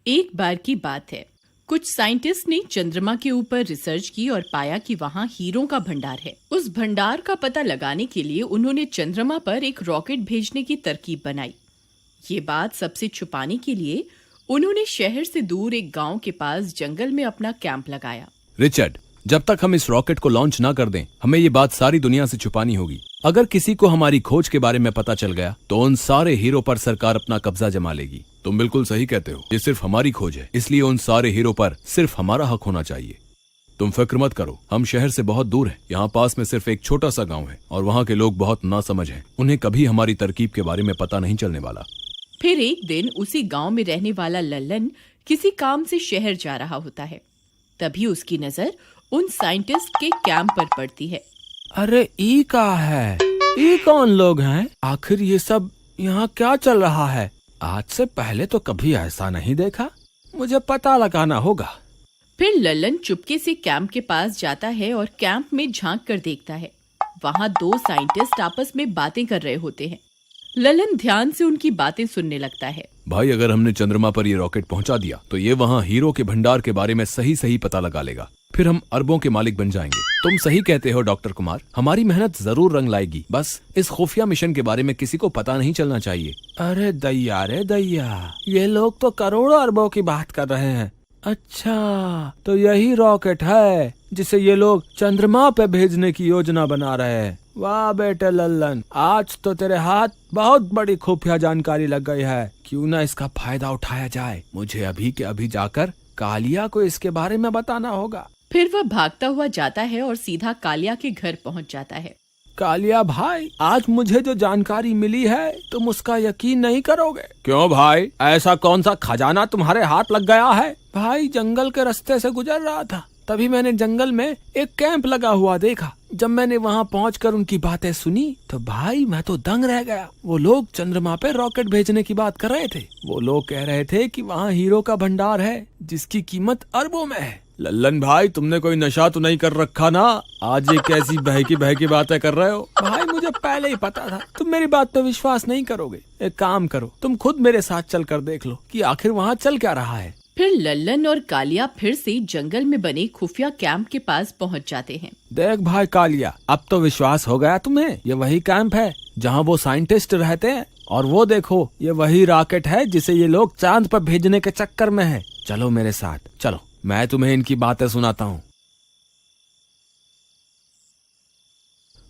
एक बार की बात है, कुछ साइंटिस्ट ने चंद्रमा के ऊपर रिसर्च की और पाया कि वहाँ हीरों का भंडार है। उस भंडार का पता लगाने के लिए उन्होंने चंद्रमा पर एक रॉकेट भेजने की तरकीब बनाई। ये बात सबसे छुपाने के लिए उन्होंने शहर से दूर एक गांव के पास जंगल में अपना कैंप लगाया। रिचर्ड, जब तक हम इस रॉकेट को लॉन्च ना कर दें, हमें ये बात सारी दुनिया से छुपानी होगी। अगर किसी को हमारी खोज के बारे में पता चल गया तो उन सारे हीरो पर सरकार अपना कब्जा जमा लेगी। तुम बिल्कुल सही कहते हो, ये सिर्फ हमारी खोज है, इसलिए उन सारे हीरो पर सिर्फ हमारा हक होना चाहिए। तुम फिक्र मत करो, हम शहर से बहुत दूर हैं। यहाँ पास में सिर्फ एक छोटा सा गाँव है और वहाँ के लोग बहुत नासमझ हैं। उन्हें कभी हमारी तरकीब के बारे में पता नहीं चलने वाला। फिर एक दिन उसी गांव में रहने वाला लल्लन किसी काम से शहर जा रहा होता है। तभी उसकी नजर उन साइंटिस्ट के कैंप पर पड़ती है। अरे ई का है? ई कौन लोग हैं? आखिर ये सब यहाँ क्या चल रहा है? आज से पहले तो कभी ऐसा नहीं देखा। मुझे पता लगाना होगा। फिर लल्लन चुपके से कैंप के पास जाता है और कैंप में झांक कर देखता है। वहाँ दो साइंटिस्ट आपस में बातें कर रहे होते हैं। लल्लन ध्यान से उनकी बातें सुनने लगता है। भाई, अगर हमने चंद्रमा पर ये रॉकेट पहुंचा दिया तो ये वहाँ हीरो के भंडार के बारे में सही सही पता लगा लेगा। फिर हम अरबों के मालिक बन जाएंगे। तुम सही कहते हो डॉक्टर कुमार, हमारी मेहनत जरूर रंग लाएगी। बस इस खुफिया मिशन के बारे में किसी को पता नहीं चलना चाहिए। अरे दैया रे दैया, ये लोग तो करोड़ों अरबों की बात कर रहे हैं। अच्छा, तो यही रॉकेट है जिसे ये लोग चंद्रमा पे भेजने की योजना बना रहे हैं। वाह बेटे लल्लन, आज तो तेरे हाथ बहुत बड़ी खुफिया जानकारी लग गई है। क्यों ना इसका फायदा उठाया जाए। मुझे अभी के अभी जाकर कालिया को इसके बारे में बताना होगा। फिर वह भागता हुआ जाता है और सीधा कालिया के घर पहुंच जाता है। कालिया भाई, आज मुझे जो जानकारी मिली है तुम उसका यकीन नहीं करोगे। क्यों भाई, ऐसा कौन सा खजाना तुम्हारे हाथ लग गया है? भाई, जंगल के रास्ते से गुजर रहा था, तभी मैंने जंगल में एक कैंप लगा हुआ देखा। जब मैंने वहाँ पहुंचकर उनकी बातें सुनी तो भाई मैं तो दंग रह गया। वो लोग चंद्रमा पे रॉकेट भेजने की बात कर रहे थे। वो लोग कह रहे थे कि वहाँ हीरो का भंडार है जिसकी कीमत अरबों में है। लल्लन भाई, तुमने कोई नशा तो नहीं कर रखा ना? आज ये कैसी बहकी बातें कर रहे हो? भाई, मुझे पहले ही पता था तुम मेरी बात पे विश्वास नहीं करोगे। एक काम करो, तुम खुद मेरे साथ चल कर देख लो कि आखिर वहाँ चल क्या रहा है। फिर लल्लन और कालिया फिर से जंगल में बने खुफिया कैंप के पास पहुंच जाते हैं। देख भाई कालिया, अब तो विश्वास हो गया तुम्हें। ये वही कैंप है जहाँ वो साइंटिस्ट रहते हैं, और वो देखो, ये वही रॉकेट है जिसे ये लोग चांद पर भेजने के चक्कर में है। चलो मेरे साथ, चलो, मैं तुम्हें इनकी बातें सुनाता हूँ।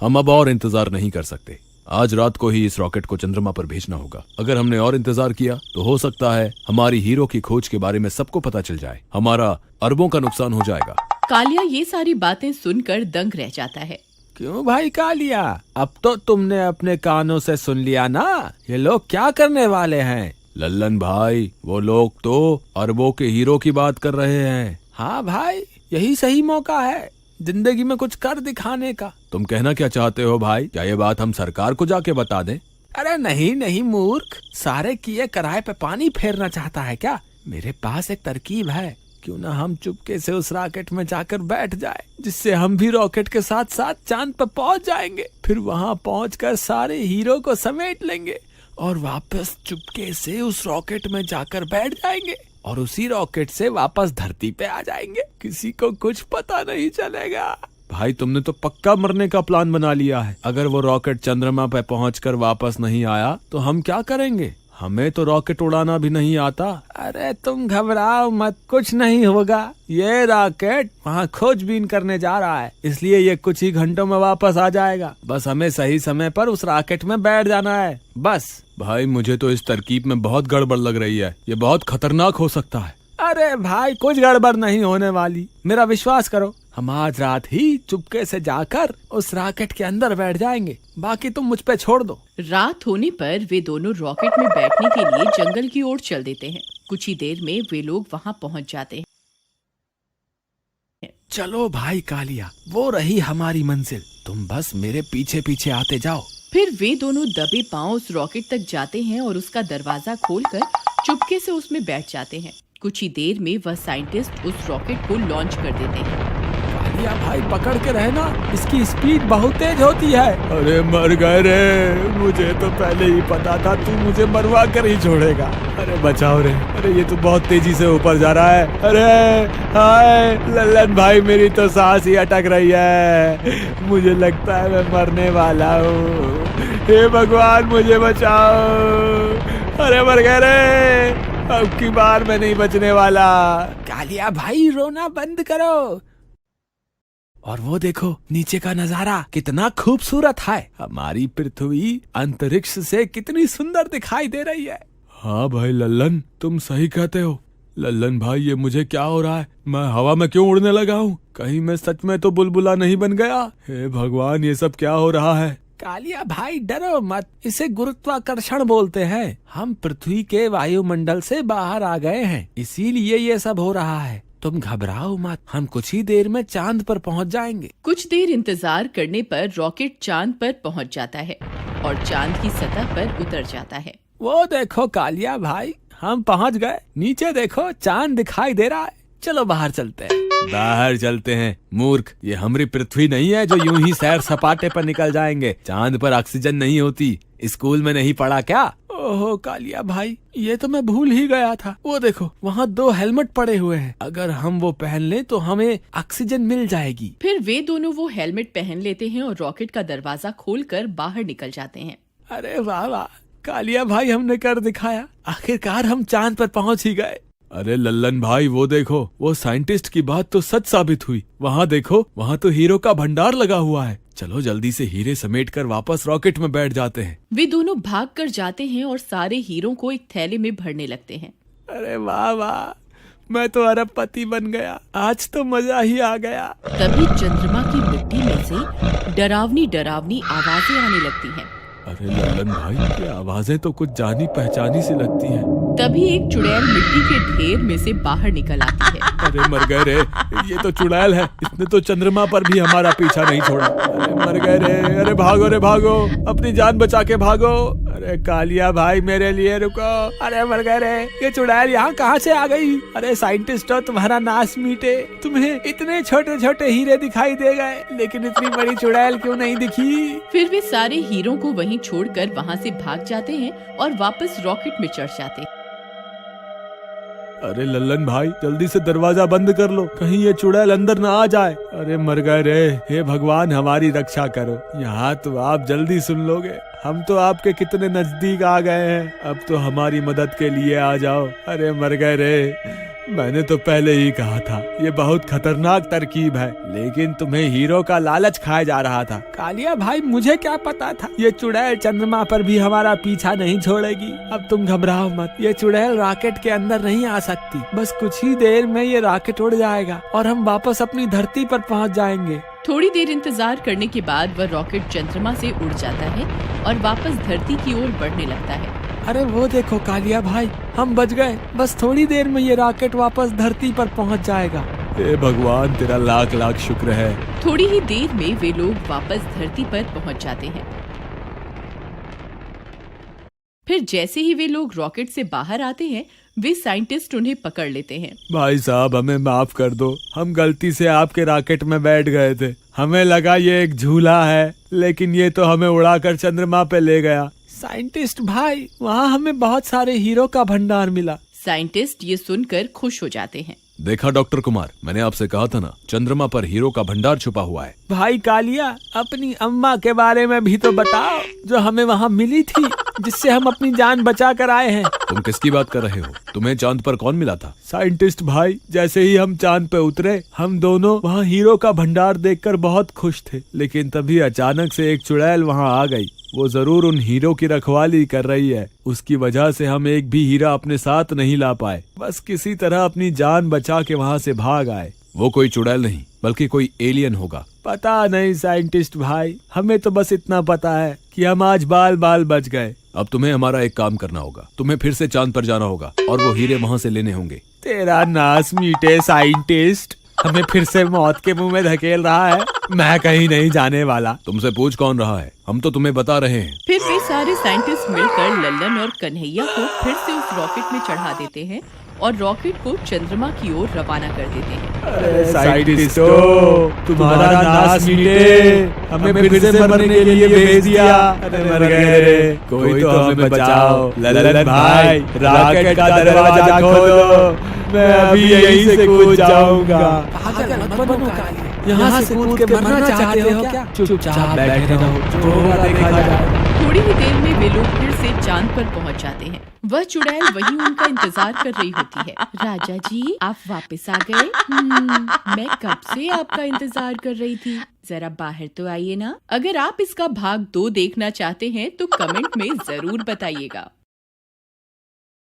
हम अब और इंतजार नहीं कर सकते। आज रात को ही इस रॉकेट को चंद्रमा पर भेजना होगा। अगर हमने और इंतजार किया तो हो सकता है हमारी हीरो की खोज के बारे में सबको पता चल जाए। हमारा अरबों का नुकसान हो जाएगा। कालिया ये सारी बातें सुनकर दंग रह जाता है। क्यों भाई कालिया, अब तो तुमने अपने कानों से सुन लिया ना, ये लोग क्या करने वाले हैं? लल्लन भाई, वो लोग तो अरबों के हीरो की बात कर रहे हैं। हाँ भाई, यही सही मौका है जिंदगी में कुछ कर दिखाने का। तुम कहना क्या चाहते हो भाई? क्या ये बात हम सरकार को जाके बता दें? अरे नहीं नहीं मूर्ख, सारे किए कराए पे पानी फेरना चाहता है क्या? मेरे पास एक तरकीब है। क्यों ना हम चुपके से उस रॉकेट में जाकर बैठ जाए, जिससे हम भी रॉकेट के साथ साथ चांद पर पहुंच जाएंगे। फिर वहां पहुंचकर सारे हीरो को समेट लेंगे और वापस चुपके से उस रॉकेट में जाकर बैठ जाएंगे और उसी रॉकेट से वापस धरती पे आ जाएंगे। किसी को कुछ पता नहीं चलेगा। भाई, तुमने तो पक्का मरने का प्लान बना लिया है। अगर वो रॉकेट चंद्रमा पे पहुंचकर वापस नहीं आया तो हम क्या करेंगे? हमें तो रॉकेट उड़ाना भी नहीं आता। अरे तुम घबराओ मत, कुछ नहीं होगा। ये रॉकेट वहाँ खोजबीन करने जा रहा है, इसलिए ये कुछ ही घंटों में वापस आ जाएगा। बस हमें सही समय पर उस रॉकेट में बैठ जाना है, बस। भाई, मुझे तो इस तरकीब में बहुत गड़बड़ लग रही है। ये बहुत खतरनाक हो सकता है। अरे भाई, कुछ गड़बड़ नहीं होने वाली, मेरा विश्वास करो। हम आज रात ही चुपके से जाकर उस रॉकेट के अंदर बैठ जाएंगे, बाकी तुम मुझ पे छोड़ दो। रात होने पर वे दोनों रॉकेट में बैठने के लिए जंगल की ओर चल देते हैं। कुछ ही देर में वे लोग वहां पहुंच जाते हैं। चलो भाई कालिया, वो रही हमारी मंजिल, तुम बस मेरे पीछे पीछे आते जाओ। फिर वे दोनों दबे पांव उस रॉकेट तक जाते हैं और उसका दरवाजा खोलकर चुपके से उसमें बैठ जाते हैं। कुछ ही देर में वह साइंटिस्ट उस रॉकेट को लॉन्च कर देते हैं। कालिया भाई पकड़ के रहना, इसकी स्पीड बहुत तेज होती है। अरे मर गए रे, मुझे तो पहले ही पता था तू मुझे मरवा कर ही छोड़ेगा। अरे बचाओ रे, अरे ये तो बहुत तेजी से ऊपर जा रहा है। अरे हाय लल्लन भाई, मेरी तो सांस ही अटक रही है, मुझे लगता है मैं मरने वाला हूँ। हे भगवान मुझे बचाओ। अरे मर गए रे, अब की बार मैं नहीं बचने वाला। कालिया भाई रोना बंद करो। और वो देखो नीचे का नजारा कितना खूबसूरत है। हमारी पृथ्वी अंतरिक्ष से कितनी सुंदर दिखाई दे रही है। हाँ भाई लल्लन, तुम सही कहते हो। लल्लन भाई ये मुझे क्या हो रहा है, मैं हवा में क्यों उड़ने लगा हूँ? कहीं मैं सच में तो बुलबुला नहीं बन गया? हे भगवान, ये सब क्या हो रहा है? कालिया भाई डरो मत, इसे गुरुत्वाकर्षण बोलते हैं। हम पृथ्वी के वायुमंडल से बाहर आ गए हैं, इसीलिए ये सब हो रहा है। तुम घबराओ मत, हम कुछ ही देर में चांद पर पहुंच जाएंगे। कुछ देर इंतजार करने पर रॉकेट चांद पर पहुंच जाता है और चांद की सतह पर उतर जाता है। वो देखो कालिया भाई, हम पहुंच गए। नीचे देखो चांद दिखाई दे रहा है। चलो बाहर चलते हैं। बाहर चलते हैं मूर्ख, ये हमारी पृथ्वी नहीं है जो यूं ही सैर सपाटे पर निकल जाएंगे। चांद पर ऑक्सीजन नहीं होती, स्कूल में नहीं पढ़ा क्या? ओहो कालिया भाई, ये तो मैं भूल ही गया था। वो देखो वहाँ 2 हेलमेट पड़े हुए हैं, अगर हम वो पहन लें तो हमें ऑक्सीजन मिल जाएगी। फिर वे दोनों वो हेलमेट पहन लेते हैं और रॉकेट का दरवाजा खोलकर बाहर निकल जाते हैं। अरे वाह वाह कालिया भाई, हमने कर दिखाया, आखिरकार हम चांद पर पहुंच ही गए। अरे लल्लन भाई वो देखो, वो साइंटिस्ट की बात तो सच साबित हुई। वहाँ देखो, वहाँ तो हीरो का भंडार लगा हुआ है। चलो जल्दी से हीरे समेटकर वापस रॉकेट में बैठ जाते हैं। वे दोनों भाग कर जाते हैं और सारे हीरों को एक थैले में भरने लगते हैं। अरे वाह वाह, मैं तो अरबपति बन गया, आज तो मजा ही आ गया। तभी चंद्रमा की मिट्टी में से डरावनी डरावनी आवाजें आने लगती हैं। अरे लल्लन भाई, ये आवाजें तो कुछ जानी पहचानी सी लगती हैं। तभी एक चुड़ैल मिट्टी के ढेर में से बाहर निकल आती है। अरे मर गए रे, ये तो चुड़ैल है, इसने तो चंद्रमा पर भी हमारा पीछा नहीं छोड़ा। अरे मर गए रे, अरे भागो रे भागो, अपनी जान बचा के भागो। अरे कालिया भाई मेरे लिए रुको। अरे मर गए रे, ये चुड़ैल यहाँ कहाँ से आ गई? अरे साइंटिस्ट हो, तुम्हारा नाश मीटे। तुम्हें इतने छोटे छोटे हीरे दिखाई दे गए, लेकिन इतनी बड़ी चुड़ैल क्यों नहीं दिखी? फिर वे सारे हीरों को वहीं छोड़कर वहाँ से भाग जाते हैं और वापस रॉकेट में चढ़ जाते हैं। अरे लल्लन भाई जल्दी से दरवाजा बंद कर लो, कहीं ये चुड़ैल अंदर ना आ जाए। अरे मर गए रे, हे भगवान हमारी रक्षा करो। यहाँ तो आप जल्दी सुन लोगे, हम तो आपके कितने नजदीक आ गए हैं, अब तो हमारी मदद के लिए आ जाओ। अरे मर गए रे, मैंने तो पहले ही कहा था ये बहुत खतरनाक तरकीब है, लेकिन तुम्हें हीरो का लालच खाया जा रहा था। कालिया भाई मुझे क्या पता था ये चुड़ैल चंद्रमा पर भी हमारा पीछा नहीं छोड़ेगी। अब तुम घबराओ मत, ये चुड़ैल रॉकेट के अंदर नहीं आ सकती, बस कुछ ही देर में ये रॉकेट उड़ जाएगा और हम वापस अपनी धरती पर पहुंच जाएंगे। थोड़ी देर इंतजार करने के बाद वह रॉकेट चंद्रमा से उड़ जाता है और वापस धरती की ओर बढ़ने लगता है। अरे वो देखो कालिया भाई, हम बच गए, बस थोड़ी देर में ये रॉकेट वापस धरती पर पहुंच जाएगा। हे भगवान तेरा लाख लाख शुक्र है। थोड़ी ही देर में वे लोग वापस धरती पर पहुंच जाते हैं। फिर जैसे ही वे लोग रॉकेट से बाहर आते हैं, वे साइंटिस्ट उन्हें पकड़ लेते हैं। भाई साहब हमें माफ कर दो, हम गलती से आपके रॉकेट में बैठ गए थे, हमें लगा ये एक झूला है, लेकिन ये तो हमें उड़ाकर चंद्रमा पे ले गया। साइंटिस्ट भाई, वहाँ हमें बहुत सारे हीरो का भंडार मिला। साइंटिस्ट ये सुनकर खुश हो जाते हैं। देखा डॉक्टर कुमार, मैंने आपसे कहा था ना, चंद्रमा पर हीरो का भंडार छुपा हुआ है। भाई कालिया, अपनी अम्मा के बारे में भी तो बताओ, जो हमें वहाँ मिली थी, जिससे हम अपनी जान बचा कर आए हैं। तुम किसकी बात कर रहे हो? तुम्हें चांद पर कौन मिला था? साइंटिस्ट भाई, जैसे ही हम चांद पे उतरे, हम दोनों वहाँ हीरो का भंडार देखकर बहुत खुश थे, लेकिन तभी अचानक से एक चुड़ैल वहाँ आ गई। वो जरूर उन हीरो की रखवाली कर रही है, उसकी वजह से हम एक भी हीरा अपने साथ नहीं ला पाए, बस किसी तरह अपनी जान बचा के वहाँ से भाग आए। वो कोई चुड़ैल नहीं बल्कि कोई एलियन होगा। पता नहीं साइंटिस्ट भाई, हमें तो बस इतना पता है कि हम आज बाल बाल बच गए। अब तुम्हें हमारा एक काम करना होगा, तुम्हें फिर से चांद पर जाना होगा और वो हीरे वहाँ से लेने होंगे। तेरा नाश मीटे साइंटिस्ट, हमें फिर से मौत के मुंह में धकेल रहा है। मैं कहीं नहीं जाने वाला। तुमसे पूछ कौन रहा है, हम तो तुम्हें बता रहे हैं। फिर वे सारे साइंटिस्ट मिलकर लल्लन और कन्हैया को फिर से उस रॉकेट में चढ़ा देते हैं और रॉकेट को चंद्रमा की ओर रवाना कर देते हैं। अरे साइंटिस्टों, तुम्हारा नाश मिटे, हमें फिर से मरने के लिए भेज दिया। अरे मर गए रे, कोई तो हमें बचाओ। लल्लन भाई, रॉकेट का दरवाजा खोलो, मैं अभी यहीं से कूद जाऊंगा। पागल मत बनो काली, यहाँ से कूद के मरना चाहते हो क्या? चुपचाप बैठे रहो, जो होगा देखा जाएगा। थोड़ी ही देर में वे लोग फिर से चांद पर पहुंच जाते हैं। वह चुड़ैल वहीं उनका इंतजार कर रही होती है। राजा जी, आप वापस आ गए? मैं कब से आपका इंतजार कर रही थी। जरा बाहर तो आइए ना। अगर आप इसका भाग 2 देखना चाहते हैं तो कमेंट में जरूर बताइएगा।